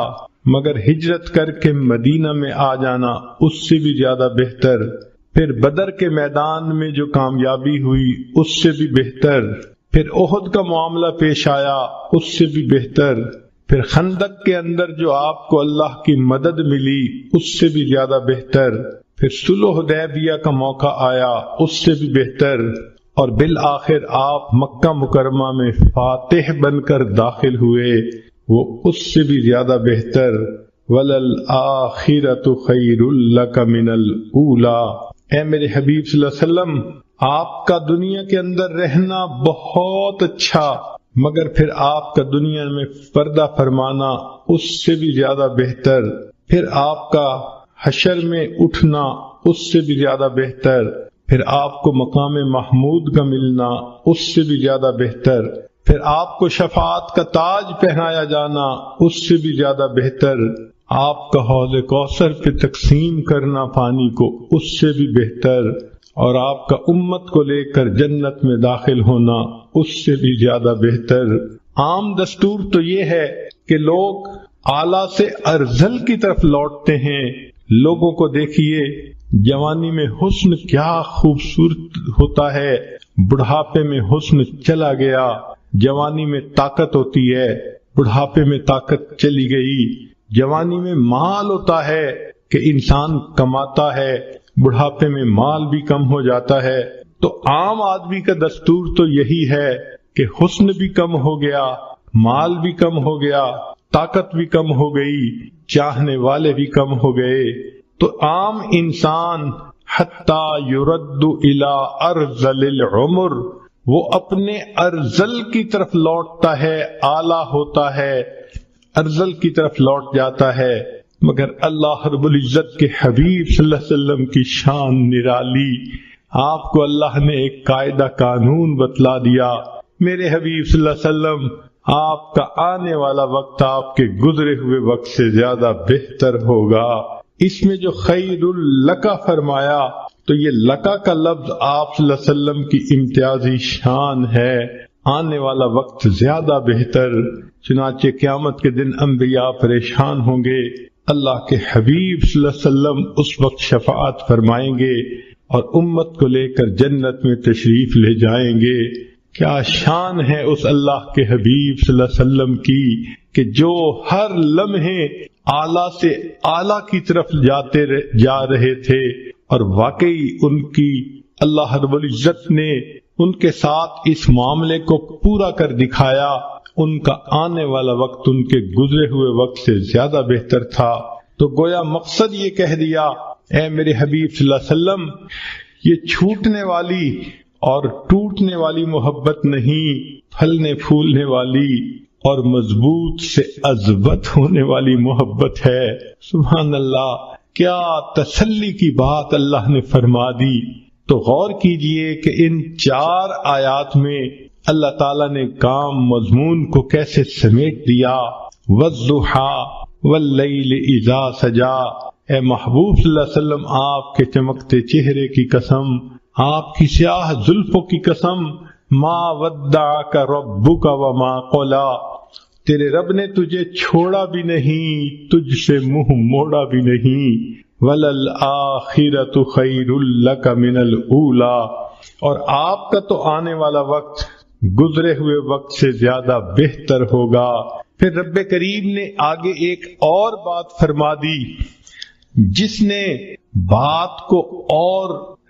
مگر ہجرت کر کے مدینہ میں آ جانا اس سے بھی زیادہ بہتر، پھر بدر کے میدان میں جو کامیابی ہوئی اس سے بھی بہتر، پھر احد کا معاملہ پیش آیا اس سے بھی بہتر، پھر خندق کے اندر جو آپ کو اللہ کی مدد ملی اس سے بھی زیادہ بہتر، پھر صلح حدیبیہ کا موقع آیا اس سے بھی بہتر، اور بالآخر آپ مکہ مکرمہ میں فاتح بن کر داخل ہوئے وہ اس سے بھی زیادہ بہتر۔ وَلَلْآخِرَةُ خَيْرٌ لَكَ مِنَ الْأُولَىٰ، اے میرے حبیب صلی اللہ علیہ وسلم، آپ کا دنیا کے اندر رہنا بہت اچھا، مگر پھر آپ کا دنیا میں پردہ فرمانا اس سے بھی زیادہ بہتر، پھر آپ کا حشر میں اٹھنا اس سے بھی زیادہ بہتر، پھر آپ کو مقام محمود کا ملنا اس سے بھی زیادہ بہتر، پھر آپ کو شفاعت کا تاج پہنایا جانا اس سے بھی زیادہ بہتر، آپ کا حوض کوثر پہ تقسیم کرنا پانی کو اس سے بھی بہتر، اور آپ کا امت کو لے کر جنت میں داخل ہونا اس سے بھی زیادہ بہتر۔ عام دستور تو یہ ہے کہ لوگ اعلیٰ سے ارذل کی طرف لوٹتے ہیں۔ لوگوں کو دیکھیے، جوانی میں حسن کیا خوبصورت ہوتا ہے، بڑھاپے میں حسن چلا گیا، جوانی میں طاقت ہوتی ہے، بڑھاپے میں طاقت چلی گئی، جوانی میں مال ہوتا ہے کہ انسان کماتا ہے، بڑھاپے میں مال بھی کم ہو جاتا ہے۔ تو عام آدمی کا دستور تو یہی ہے کہ حسن بھی کم ہو گیا، مال بھی کم ہو گیا، طاقت بھی کم ہو گئی، چاہنے والے بھی کم ہو گئے، تو عام انسان حتی یرد الی ارذل العمر، وہ اپنے ارذل کی طرف لوٹتا ہے، اعلیٰ ہوتا ہے، ارذل کی طرف لوٹ جاتا ہے۔ مگر اللہ رب العزت کے حبیب صلی اللہ علیہ وسلم کی شان نرالی، آپ کو اللہ نے ایک قاعدہ قانون بتلا دیا، میرے حبیب صلی اللہ علیہ وسلم، آپ کا آنے والا وقت آپ کے گزرے ہوئے وقت سے زیادہ بہتر ہوگا۔ اس میں جو خیر لکا فرمایا تو یہ لکا کا لفظ آپ صلی اللہ علیہ وسلم کی امتیازی شان ہے، آنے والا وقت زیادہ بہتر۔ چنانچہ قیامت کے دن انبیاء پریشان ہوں گے، اللہ کے حبیب صلی اللہ علیہ وسلم اس وقت شفاعت فرمائیں گے اور امت کو لے کر جنت میں تشریف لے جائیں گے۔ کیا شان ہے اس اللہ کے حبیب صلی اللہ علیہ وسلم کی کہ جو ہر لمحے اعلیٰ سے اعلیٰ کی طرف جا رہے تھے، اور واقعی ان کی اللہ رب العزت نے ان کے ساتھ اس معاملے کو پورا کر دکھایا، ان کا آنے والا وقت ان کے گزرے ہوئے وقت سے زیادہ بہتر تھا۔ تو گویا مقصد یہ کہہ دیا، اے میرے حبیب صلی اللہ علیہ وسلم، یہ چھوٹنے والی اور ٹوٹنے والی محبت نہیں، پھلنے پھولنے والی اور مضبوط سے عزبت ہونے والی محبت ہے۔ سبحان اللہ، کیا تسلی کی بات اللہ نے فرما دی تو غور کیجئے کہ ان 4 آیات میں اللہ تعالیٰ نے کام مضمون کو کیسے سمیٹ دیا۔ وَالضُّحَىٰ وَاللَّيْلِ إِذَا سَجَىٰ، اے محبوب صلی اللہ علیہ وسلم آپ کے چمکتے چہرے کی قسم، آپ کی سیاہ زلفوں کی قسم، ما ودعک ربک وما قلا، تیرے رب نے تجھے چھوڑا بھی نہیں، تجھ سے منہ موڑا بھی نہیں، وَلَلْآخِرَةُ خَيْرٌ لَكَ مِنَ الْأُولَىٰ، اور آپ کا تو آنے والا وقت گزرے ہوئے وقت سے زیادہ بہتر ہوگا۔ پھر رب کریم نے آگے ایک اور بات فرما دی جس نے بات کو اور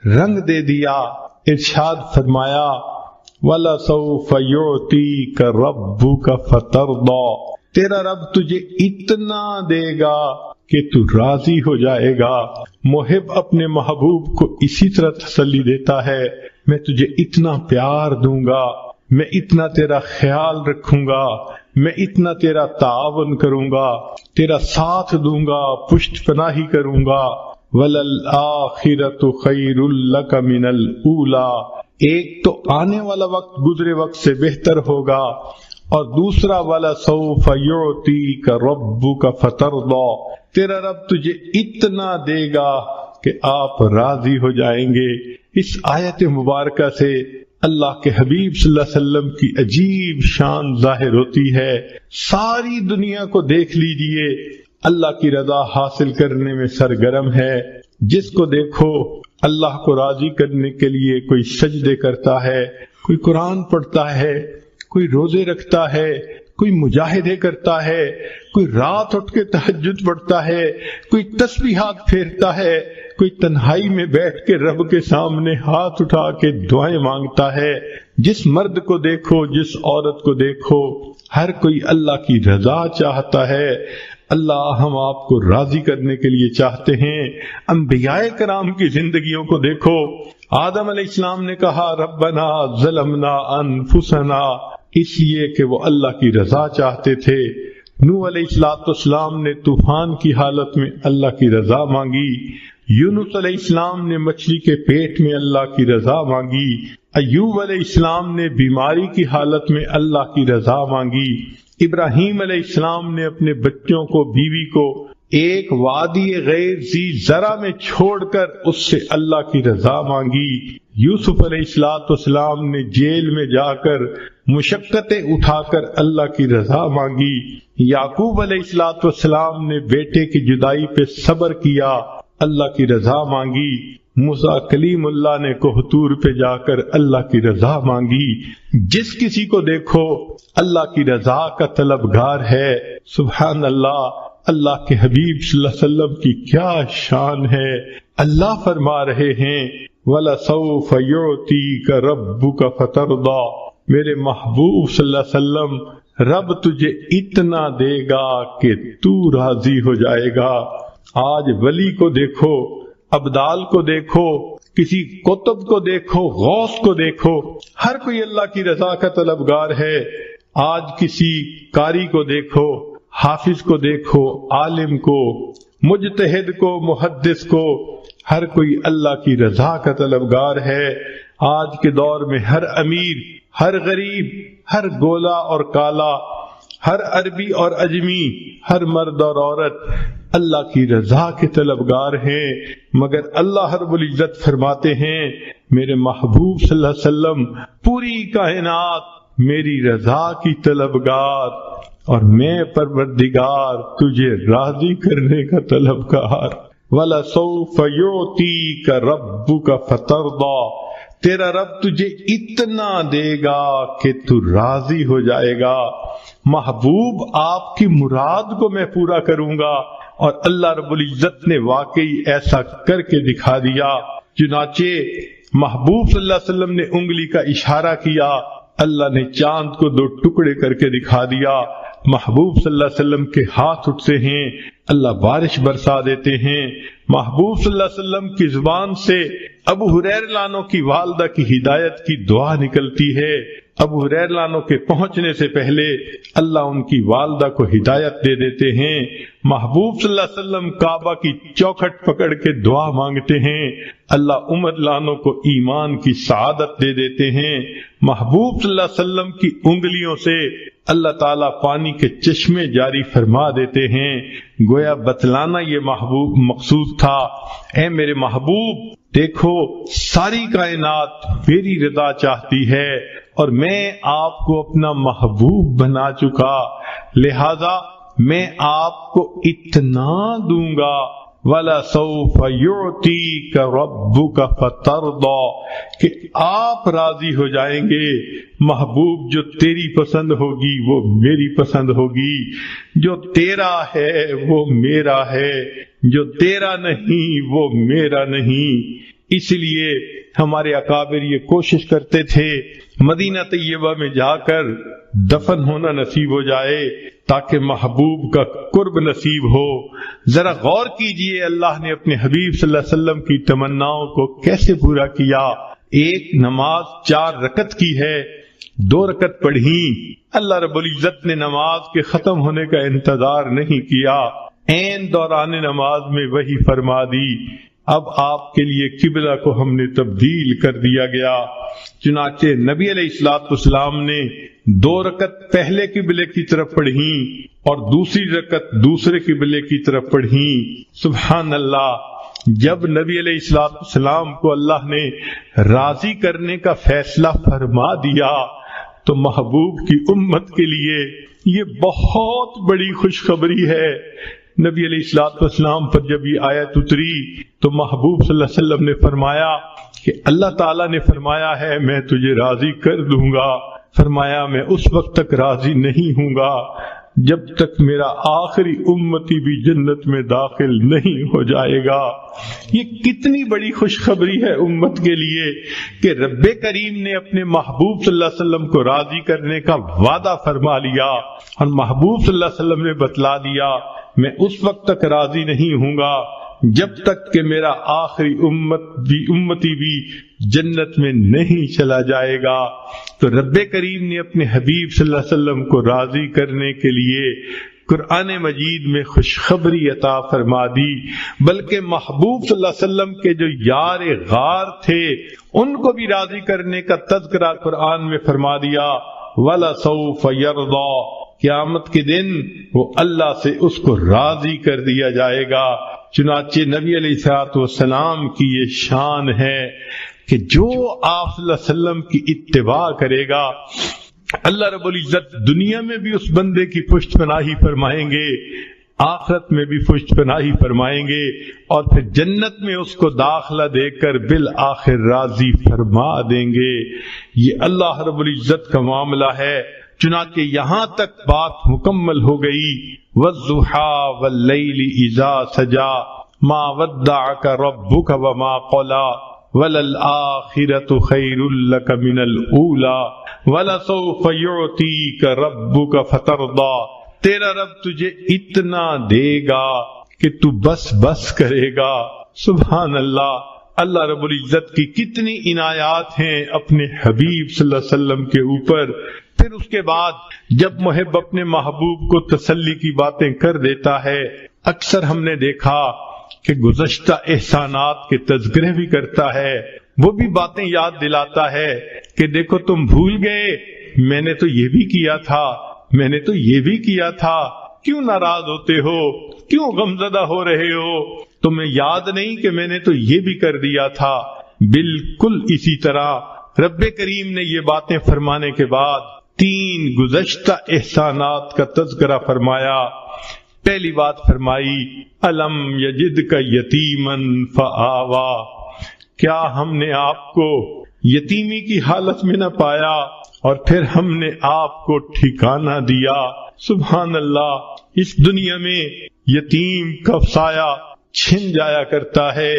رنگ دے دیا۔ ارشاد فرمایا وَلَسَوْفَ يُعْطِيكَ رَبُّكَ فَتَرْضَىٰ، تیرا رب تجھے اتنا دے گا کہ تو راضی ہو جائے گا۔ محب اپنے محبوب کو اسی طرح تسلی دیتا ہے، میں تجھے اتنا پیار دوں گا، میں اتنا تیرا خیال رکھوں گا، میں اتنا تیرا تعاون کروں گا، تیرا ساتھ دوں گا، پشت پناہی کروں گا۔ وَلَلْآخِرَةُ خَيْرٌ لَكَ مِنَ الْأُولَىٰ، ایک تو آنے والا وقت گزرے وقت سے بہتر ہوگا، اور دوسرا وَلَسَوْفَ يُعْطِيكَ رَبُّكَ فَتَرْضَىٰ، تیرا رب تجھے اتنا دے گا کہ آپ راضی ہو جائیں گے۔ اس آیت مبارکہ سے اللہ کے حبیب صلی اللہ علیہ وسلم کی عجیب شان ظاہر ہوتی ہے۔ ساری دنیا کو دیکھ لیجئے، اللہ کی رضا حاصل کرنے میں سرگرم ہے۔ جس کو دیکھو اللہ کو راضی کرنے کے لیے کوئی سجدے کرتا ہے، کوئی قرآن پڑھتا ہے، کوئی روزے رکھتا ہے، کوئی مجاہدے کرتا ہے، کوئی رات اٹھ کے تہجد پڑھتا ہے، کوئی تسبیحات پھیرتا ہے، کوئی تنہائی میں بیٹھ کے رب کے سامنے ہاتھ اٹھا کے دعائیں مانگتا ہے۔ جس مرد کو دیکھو، جس عورت کو دیکھو، ہر کوئی اللہ کی رضا چاہتا ہے۔ اللہ ہم آپ کو راضی کرنے کے لیے چاہتے ہیں۔ انبیاء کرام کی زندگیوں کو دیکھو، آدم علیہ السلام نے کہا ربنا ظلمنا انفسنا، اس لیے کہ وہ اللہ کی رضا چاہتے تھے۔ نوح علیہ السلام نے طوفان کی حالت میں اللہ کی رضا مانگی۔ یونس علیہ السلام نے مچھلی کے پیٹ میں اللہ کی رضا مانگی۔ ایوب علیہ السلام نے بیماری کی حالت میں اللہ کی رضا مانگی۔ ابراہیم علیہ السلام نے اپنے بچوں کو، بیوی کو ایک وادی غیر ذی زرع میں چھوڑ کر اس سے اللہ کی رضا مانگی۔ یوسف علیہ السلام نے جیل میں جا کر مشقتیں اٹھا کر اللہ کی رضا مانگی۔ یعقوب علیہ السلام نے بیٹے کی جدائی پہ صبر کیا، اللہ کی رضا مانگی۔ موسیٰ کلیم اللہ نے کوہتور پہ جا کر اللہ کی رضا مانگی۔ جس کسی کو دیکھو اللہ کی رضا کا طلبگار ہے۔ سبحان اللہ، اللہ کے حبیب صلی اللہ علیہ وسلم کی کیا شان ہے۔ اللہ فرما رہے ہیں وَلَسَوْفَ يُعْطِيكَ رَبُّكَ فَتَرْضَىٰ، میرے محبوب صلی اللہ علیہ وسلم رب تجھے اتنا دے گا کہ تو راضی ہو جائے گا۔ آج ولی کو دیکھو، ابدال کو دیکھو، کسی قطب کو دیکھو، غوث کو دیکھو، ہر کوئی اللہ کی رضا کا طلبگار ہے۔ آج کسی قاری کو دیکھو، حافظ کو دیکھو، عالم کو، مجتہد کو، محدث کو، ہر کوئی اللہ کی رضا کا طلبگار ہے۔ آج کے دور میں ہر امیر، ہر غریب، ہر گولا اور کالا، ہر عربی اور اجمی، ہر مرد اور عورت اللہ کی رضا کے طلبگار ہیں، مگر اللہ رب العزت فرماتے ہیں میرے محبوب صلی اللہ علیہ وسلم پوری کائنات میری رضا کی طلبگار، اور میں پروردگار تجھے راضی کرنے کا طلبگار۔ وَلَسَوْفَ يُعْطِيكَ رَبُّكَ فَتَرْضَىٰ، تیرا رب تجھے اتنا دے گا کہ تو راضی ہو جائے گا۔ محبوب آپ کی مراد کو میں پورا کروں گا، اور اللہ رب العزت نے واقعی ایسا کر کے دکھا دیا۔ چنانچہ محبوب صلی اللہ علیہ وسلم نے انگلی کا اشارہ کیا، اللہ نے چاند کو 2 ٹکڑے کر کے دکھا دیا۔ محبوب صلی اللہ علیہ وسلم کے ہاتھ اٹھتے ہیں، اللہ بارش برسا دیتے ہیں۔ محبوب صلی اللہ علیہ وسلم کی زبان سے ابو ہریرہ عنہ کی والدہ کی ہدایت کی دعا نکلتی ہے، ابو ہریرہ عنہ کے پہنچنے سے پہلے اللہ ان کی والدہ کو ہدایت دے دیتے ہیں۔ محبوب صلی اللہ علیہ وسلم کعبہ کی چوکھٹ پکڑ کے دعا مانگتے ہیں، اللہ عمر عنہ کو ایمان کی سعادت دے دیتے ہیں۔ محبوب صلی اللہ علیہ وسلم کی انگلیوں سے اللہ تعالیٰ پانی کے چشمے جاری فرما دیتے ہیں۔ گویا بتلانا یہ محبوب مقصود تھا، اے میرے محبوب دیکھو ساری کائنات میری رضا چاہتی ہے اور میں آپ کو اپنا محبوب بنا چکا، لہذا میں آپ کو اتنا دوں گا، وَلَسَوْفَ يُعْتِيكَ رَبُّكَ فَتَرْضَى، کہ آپ راضی ہو جائیں گے۔ محبوب جو تیری پسند ہوگی وہ میری پسند ہوگی، جو تیرا ہے وہ میرا ہے، جو تیرا نہیں وہ میرا نہیں۔ اس لیے ہمارے اکابر یہ کوشش کرتے تھے مدینہ طیبہ میں جا کر دفن ہونا نصیب ہو جائے تاکہ محبوب کا قرب نصیب ہو۔ ذرا غور کیجئے اللہ نے اپنے حبیب صلی اللہ علیہ وسلم کی تمناؤں کو کیسے پورا کیا۔ ایک نماز 4 رکعت کی ہے، 2 رکعت پڑھی، اللہ رب العزت نے نماز کے ختم ہونے کا انتظار نہیں کیا، عین دوران نماز میں وحی فرما دی، اب آپ کے لیے قبلہ کو ہم نے تبدیل کر دیا گیا۔ چنانچہ نبی علیہ السلام نے 2 رکعت پہلے قبلے کی طرف پڑھی اور دوسری رکعت دوسرے قبلے کی طرف پڑھی۔ سبحان اللہ، جب نبی علیہ السلام کو اللہ نے راضی کرنے کا فیصلہ فرما دیا تو محبوب کی امت کے لیے یہ بہت بڑی خوشخبری ہے۔ نبی علیہ السلام پر جب یہ آیت اتری تو محبوب صلی اللہ علیہ وسلم نے فرمایا کہ اللہ تعالیٰ نے فرمایا ہے میں تجھے راضی کر دوں گا۔ فرمایا میں اس وقت تک راضی نہیں ہوں گا جب تک میرا آخری امتی بھی جنت میں داخل نہیں ہو جائے گا۔ یہ کتنی بڑی خوشخبری ہے امت کے لیے کہ رب کریم نے اپنے محبوب صلی اللہ علیہ وسلم کو راضی کرنے کا وعدہ فرما لیا اور محبوب صلی اللہ علیہ وسلم نے بتلا دیا میں اس وقت تک راضی نہیں ہوں گا جب تک کہ میرا آخری امتی بھی جنت میں نہیں چلا جائے گا۔ تو رب کریم نے اپنے حبیب صلی اللہ علیہ وسلم کو راضی کرنے کے لیے قرآن مجید میں خوشخبری عطا فرما دی، بلکہ محبوب صلی اللہ علیہ وسلم کے جو یار غار تھے ان کو بھی راضی کرنے کا تذکرہ قرآن میں فرما دیا، وَلَسَوْفَ يَرْضَى، قیامت کے دن وہ اللہ سے اس کو راضی کر دیا جائے گا۔ چنانچہ نبی علیہ السلام کی یہ شان ہے کہ جو آپ صلی اللہ علیہ وسلم کی اتباع کرے گا اللہ رب العزت دنیا میں بھی اس بندے کی پشت پناہی فرمائیں گے، آخرت میں بھی پشت پناہی فرمائیں گے، اور پھر جنت میں اس کو داخلہ دے کر بالآخر راضی فرما دیں گے۔ یہ اللہ رب العزت کا معاملہ ہے۔ چنانچہ یہاں تک بات مکمل ہو گئی، وَالضُّحَىٰ وَاللَّيْلِ إِذَا سَجَىٰ مَا وَدَّعَكَ رَبُّكَ وَمَا قَلَىٰ وَلَلْآخِرَةُ خَيْرٌ لَكَ مِنَ الْأُولَىٰ وَلَسَوْفَ يُعْطِيكَ رَبُّكَ فَتَرْضَىٰ، تیرا رب تجھے اتنا دے گا کہ تو بس کرے گا۔ سبحان اللہ، اللہ رب العزت کی کتنی عنایات ہیں اپنے حبیب صلی اللہ علیہ وسلم کے اوپر۔ پھر اس کے بعد جب محب اپنے محبوب کو تسلی کی باتیں کر دیتا ہے، اکثر ہم نے دیکھا کہ گزشتہ احسانات کے تذکرے بھی کرتا ہے، وہ بھی باتیں یاد دلاتا ہے کہ دیکھو تم بھول گئے، میں نے تو یہ بھی کیا تھا، میں نے تو یہ بھی کیا تھا، کیوں ناراض ہوتے ہو، کیوں غمزدہ ہو رہے ہو، تمہیں یاد نہیں کہ میں نے تو یہ بھی کر دیا تھا۔ بالکل اسی طرح رب کریم نے یہ باتیں فرمانے کے بعد 3 گزشتہ احسانات کا تذکرہ فرمایا۔ پہلی بات فرمائی، الم یجدک یتیما فآوا، کیا ہم نے آپ کو یتیمی کی حالت میں نہ پایا اور پھر ہم نے آپ کو ٹھکانہ دیا۔ سبحان اللہ، اس دنیا میں یتیم کا سایہ چھن جایا کرتا ہے،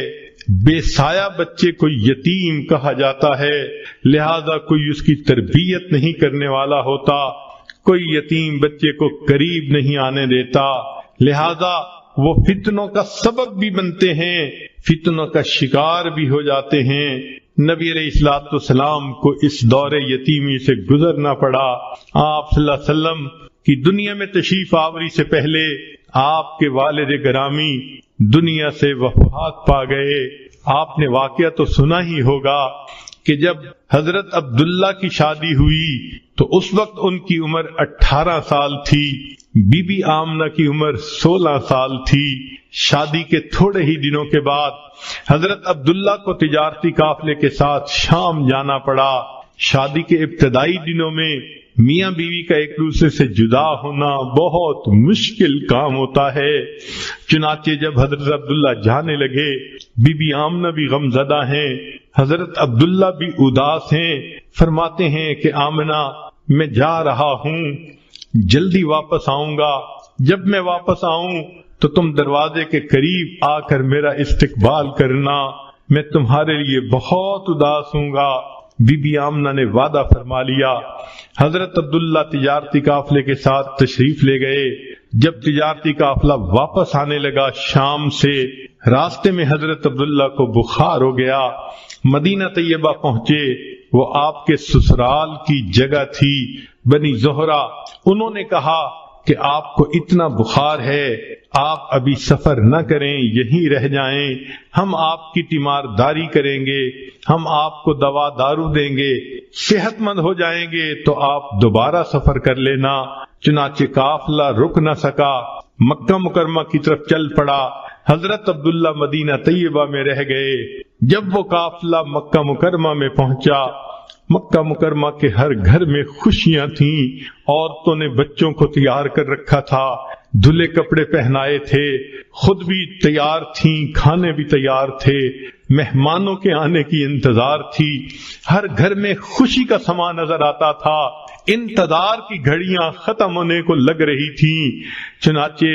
بے سایہ بچے کو یتیم کہا جاتا ہے، لہذا کوئی اس کی تربیت نہیں کرنے والا ہوتا، کوئی یتیم بچے کو قریب نہیں آنے دیتا، لہذا وہ فتنوں کا سبب بھی بنتے ہیں، فتنوں کا شکار بھی ہو جاتے ہیں۔ نبی علیہ الصلوۃ والسلام کو اس دور یتیمی سے گزرنا پڑا۔ آپ صلی اللہ علیہ وسلم کی دنیا میں تشریف آوری سے پہلے آپ کے والد گرامی دنیا سے وفات پا گئے۔ آپ نے واقعہ تو سنا ہی ہوگا کہ جب حضرت عبداللہ کی شادی ہوئی تو اس وقت ان کی عمر 18 سال تھی، بی بی آمنہ کی عمر 16 سال تھی۔ شادی کے تھوڑے ہی دنوں کے بعد حضرت عبداللہ کو تجارتی قافلے کے ساتھ شام جانا پڑا۔ شادی کے ابتدائی دنوں میں میاں بیوی کا ایک دوسرے سے جدا ہونا بہت مشکل کام ہوتا ہے۔ چنانچہ جب حضرت عبداللہ جانے لگے، بی بی آمنہ بھی غمزدہ ہیں، حضرت عبداللہ بھی اداس ہیں۔ فرماتے ہیں کہ آمنہ میں جا رہا ہوں، جلدی واپس آؤں گا، جب میں واپس آؤں تو تم دروازے کے قریب آ کر میرا استقبال کرنا، میں تمہارے لیے بہت اداس ہوں گا۔ بی بی آمنہ نے وعدہ فرما لیا۔ حضرت عبداللہ تجارتی قافلے کے ساتھ تشریف لے گئے۔ جب تجارتی قافلہ واپس آنے لگا شام سے، راستے میں حضرت عبداللہ کو بخار ہو گیا۔ مدینہ طیبہ پہنچے، وہ آپ کے سسرال کی جگہ تھی بنی زہرہ۔ انہوں نے کہا کہ آپ کو اتنا بخار ہے، آپ ابھی سفر نہ کریں، یہیں رہ جائیں، ہم آپ کی تیمارداری کریں گے، ہم آپ کو دوا دارو دیں گے، صحت مند ہو جائیں گے تو آپ دوبارہ سفر کر لینا۔ چنانچہ قافلہ رک نہ سکا، مکہ مکرمہ کی طرف چل پڑا۔ حضرت عبداللہ مدینہ طیبہ میں رہ گئے۔ جب وہ قافلہ مکہ مکرمہ میں پہنچا، مکہ مکرمہ کے ہر گھر میں خوشیاں تھیں، عورتوں نے بچوں کو تیار کر رکھا تھا، دھلے کپڑے پہنائے تھے، خود بھی تیار تھیں، کھانے بھی تیار تھے، مہمانوں کے آنے کی انتظار تھی، ہر گھر میں خوشی کا سما نظر آتا تھا، انتظار کی گھڑیاں ختم ہونے کو لگ رہی تھیں۔ چنانچہ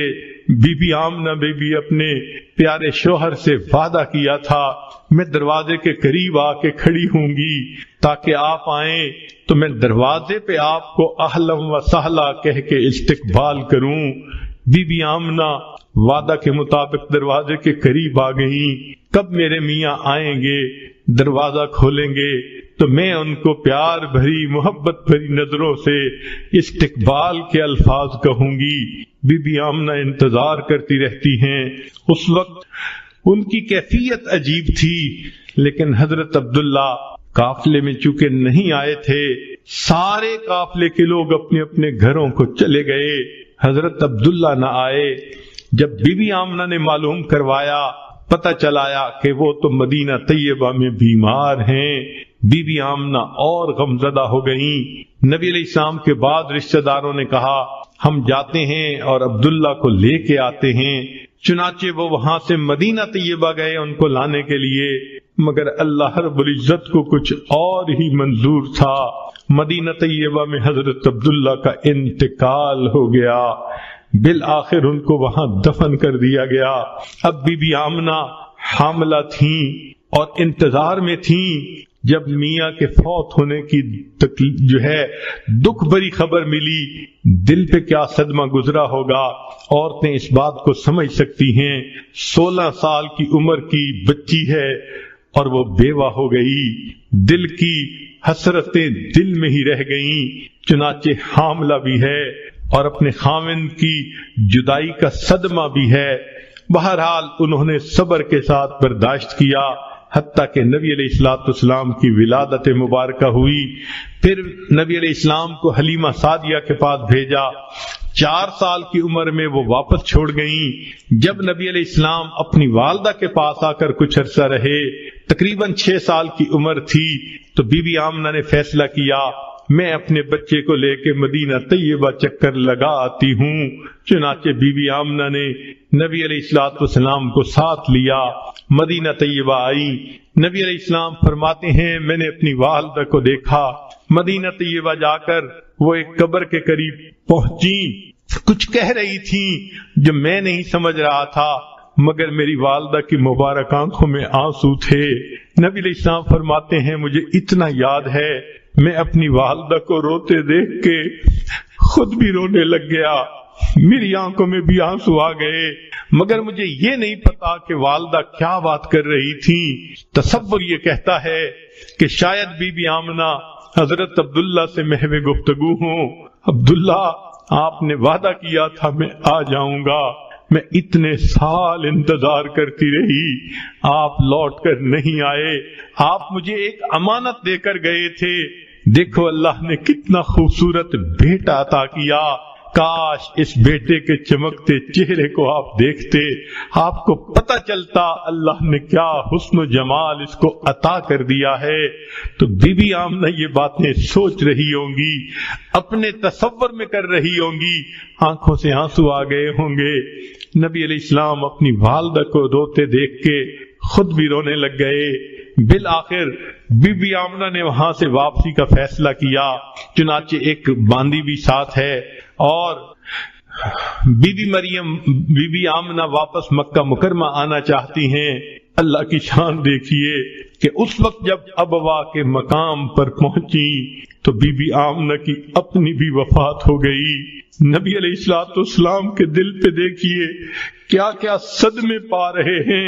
بی بی آمنہ بی اپنے پیارے شوہر سے وعدہ کیا تھا، میں دروازے کے قریب آ کے کھڑی ہوں گی تاکہ آپ آئیں تو میں دروازے پہ آپ کو اہلم و سہلا کہہ کے استقبال کروں۔ بی بی آمنہ وعدہ کے مطابق دروازے کے قریب آ گئیں۔ کب میرے میاں آئیں گے، دروازہ کھولیں گے تو میں ان کو پیار بھری محبت بھری نظروں سے استقبال کے الفاظ کہوں گی۔ بی بی آمنہ انتظار کرتی رہتی ہیں۔ اس وقت ان کی کیفیت عجیب تھی، لیکن حضرت عبداللہ قافلے میں چونکہ نہیں آئے تھے، سارے قافلے کے لوگ اپنے اپنے گھروں کو چلے گئے، حضرت عبداللہ نہ آئے۔ جب بی بی آمنہ نے معلوم کروایا، پتہ چلایا کہ وہ تو مدینہ طیبہ میں بیمار ہیں، بی بی آمنہ اور غمزدہ ہو گئیں۔ نبی علیہ السلام کے بعد رشتہ داروں نے کہا ہم جاتے ہیں اور عبداللہ کو لے کے آتے ہیں۔ چنانچہ وہ وہاں سے مدینہ طیبہ گئے ان کو لانے کے لیے، مگر اللہ رب العزت کو کچھ اور ہی منظور تھا۔ مدینہ طیبہ میں حضرت عبداللہ کا انتقال ہو گیا، بالآخر ان کو وہاں دفن کر دیا گیا۔ اب بی بی آمنہ حاملہ تھیں اور انتظار میں تھیں۔ جب میاں کے فوت ہونے کی دکھ بری خبر ملی، دل پہ کیا صدمہ گزرا ہوگا، عورتیں اس بات کو سمجھ سکتی ہیں۔ 16 سال کی عمر کی بچی ہے اور وہ بیوہ ہو گئی، دل کی حسرتیں دل میں ہی رہ گئیں، چنانچہ حاملہ بھی ہے اور اپنے خاوند کی جدائی کا صدمہ بھی ہے۔ بہرحال انہوں نے صبر کے ساتھ برداشت کیا، حتیٰ کہ نبی علیہ الصلوۃ والسلام کی ولادت مبارکہ ہوئی۔ پھر نبی علیہ السلام کو حلیمہ سعدیہ کے پاس بھیجا۔ 4 سال کی عمر میں وہ واپس چھوڑ گئیں۔ جب نبی علیہ السلام اپنی والدہ کے پاس آ کر کچھ عرصہ رہے، تقریباً 6 سال کی عمر تھی، تو بی بی آمنہ نے فیصلہ کیا میں اپنے بچے کو لے کے مدینہ طیبہ چکر لگا آتی ہوں۔ چنانچہ بی بی آمنہ نے نبی علیہ الصلوۃ والسلام کو ساتھ لیا، مدینہ طیبہ آئی۔ نبی علیہ السلام فرماتے ہیں میں نے اپنی والدہ کو دیکھا، مدینہ طیبہ جا کر وہ ایک قبر کے قریب پہنچی، کچھ کہہ رہی تھیں جو میں نہیں سمجھ رہا تھا، مگر میری والدہ کی مبارک آنکھوں میں آنسو تھے۔ نبی علیہ السلام فرماتے ہیں مجھے اتنا یاد ہے میں اپنی والدہ کو روتے دیکھ کے خود بھی رونے لگ گیا، میری آنکھوں میں بھی آنسو آ گئے، مگر مجھے یہ نہیں پتا کہ والدہ کیا بات کر رہی تھی۔ تصور یہ کہتا ہے کہ شاید بی بی آمنہ حضرت عبداللہ سے محو گفتگو ہوں. عبداللہ آپ نے وعدہ کیا تھا میں آ جاؤں گا، میں اتنے سال انتظار کرتی رہی، آپ لوٹ کر نہیں آئے، آپ مجھے ایک امانت دے کر گئے تھے. دیکھو اللہ نے کتنا خوبصورت بیٹا عطا کیا، کاش اس بیٹے کے چمکتے چہرے کو آپ دیکھتے، آپ کو پتہ چلتا اللہ نے کیا حسن و جمال اس کو عطا کر دیا ہے. تو بی بی آمنہ یہ باتیں سوچ رہی ہوں گی، اپنے تصور میں کر رہی ہوں گی، آنکھوں سے آنسو آ گئے ہوں گے. نبی علیہ السلام اپنی والدہ کو روتے دیکھ کے خود بھی رونے لگ گئے. بالآخر بی بی آمنہ نے وہاں سے واپسی کا فیصلہ کیا، چنانچہ ایک باندی بھی ساتھ ہے، اور بی بی آمنہ واپس مکہ مکرمہ آنا چاہتی ہیں. اللہ کی شان دیکھیے کہ اس وقت جب ابوا کے مقام پر پہنچی تو بی بی آمنہ کی اپنی بھی وفات ہو گئی. نبی علیہ الصلوۃ والسلام کے دل پہ دیکھیے کیا کیا صدمے پا رہے ہیں.